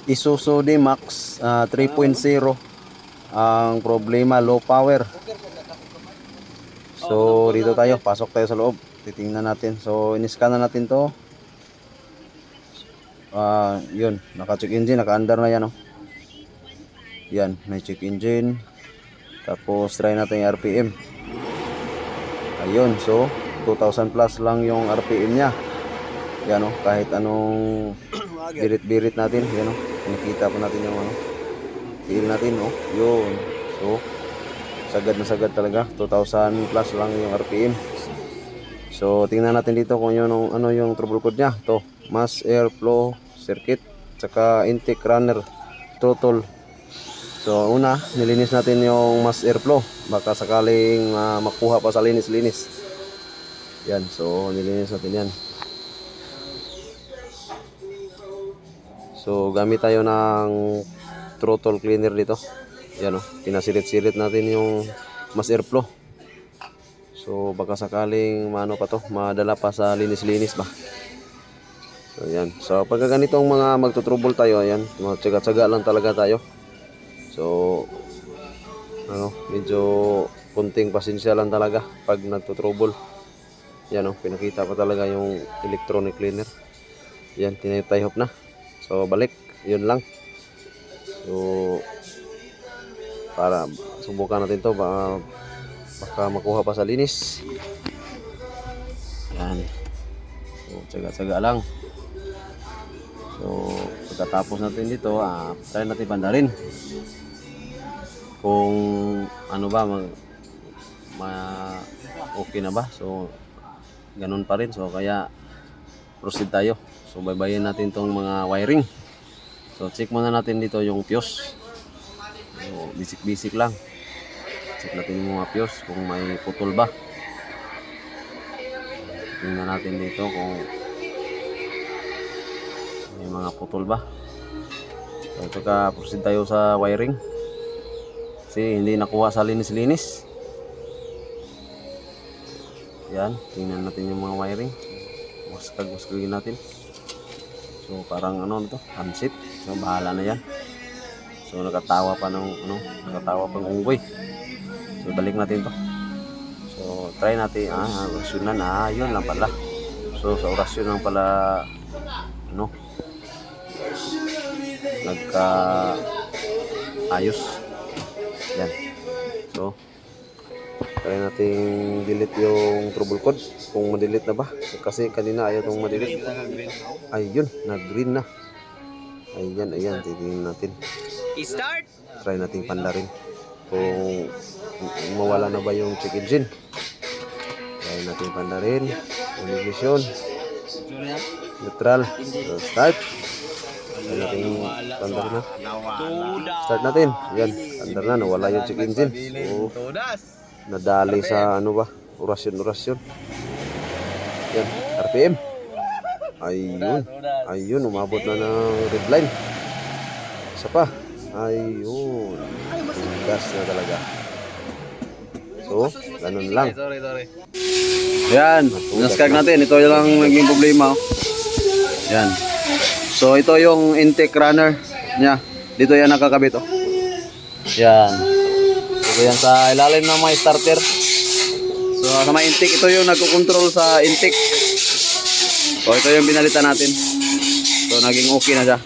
Isuzu D-Max 3.0. Ang problema, low power. So dito tayo, pasok tayo sa loob. Titingnan natin. So in-scan na natin to. Yun, naka-check engine, naka-under na yan, oh. Yan, may check engine. Tapos try natin yung RPM. Ayun, so 2000 plus lang yung RPM nya. Yan, oh, kahit anong birit-birit natin, yan, oh. Nakita pa natin yung ano, feel natin, oh. Yun. So sagad na sagad talaga. 2000 plus lang yung RPM. So tingnan natin dito kung yun ano yung trouble code nya. To, mass airflow circuit, saka intake runner throttle. So una, nilinis natin yung mass airflow, baka sakaling makuha pa sa linis-linis. Yan, so nilinis natin yan. So gamit tayo ng throttle cleaner dito. Yan, oh, pinasirit-sirit natin yung mass airflow. So baka sakaling maano pa to, madala pa sa linis-linis ba. So yan. So pagka ganitong mga magtutrouble tayo, ayan, tsaga-tsaga lang talaga tayo. So ano, medyo kunting pasensya lang talaga pag nagtutrouble. Yan, oh, pinakita pa talaga yung electronic cleaner. Yan, tinitayhop na. So balik, yun lang. So para subukan natin to, baka makuha pa sa linis. Yan. So tsaga-tsaga lang. So pagkatapos natin dito, try natin pandarin kung ano ba, okay na ba. So ganun pa rin. So kaya proceed tayo. So baybayin natin tong mga wiring. So check muna natin dito yung fuse. So basic lang. Check natin yung mga fuse kung may putol ba. Tingnan natin dito kung may mga putol ba. So tsaka proceed tayo sa wiring. Kasi hindi nakuha sa linis-linis. Yan, tingnan natin yung mga wiring. Waskag-waskagin natin. So parang ano to, handset. So bahala na yan. So nakatawa pa ng unggoy. So balik natin to. So try natin, orasyonan, yun lang pala. So sa orasyon lang pala nagka ayos. Yan. So try natin delete yung trouble code kung ma-delete na ba. So, kasi kanina ayaw itong ma-delete. Ayun, nag-green na. Ayan, titingnan natin. I-start! Try natin pandarin kung mawala na ba yung check engine. Try natin pandarin. Ignition, neutral. So start. Try natin pandarin na. Start natin. Yan, pandar na, nawala yung check engine. So nadali sa ano ba, orasyon. Yan, RPM. Ayun, umabot na ng red line. Isa pa. Ayun, gas na talaga. So ganun lang. Yan, naskag natin. Ito lang naging problema. Yan. So ito yung intake runner nya. Dito yan nakakabit, oh. Yan. Ito yan sa ilalim ng mga starter. So sa mga intake, ito yung nagko-control sa intake. So ito yung binalitan natin. So naging okay na siya.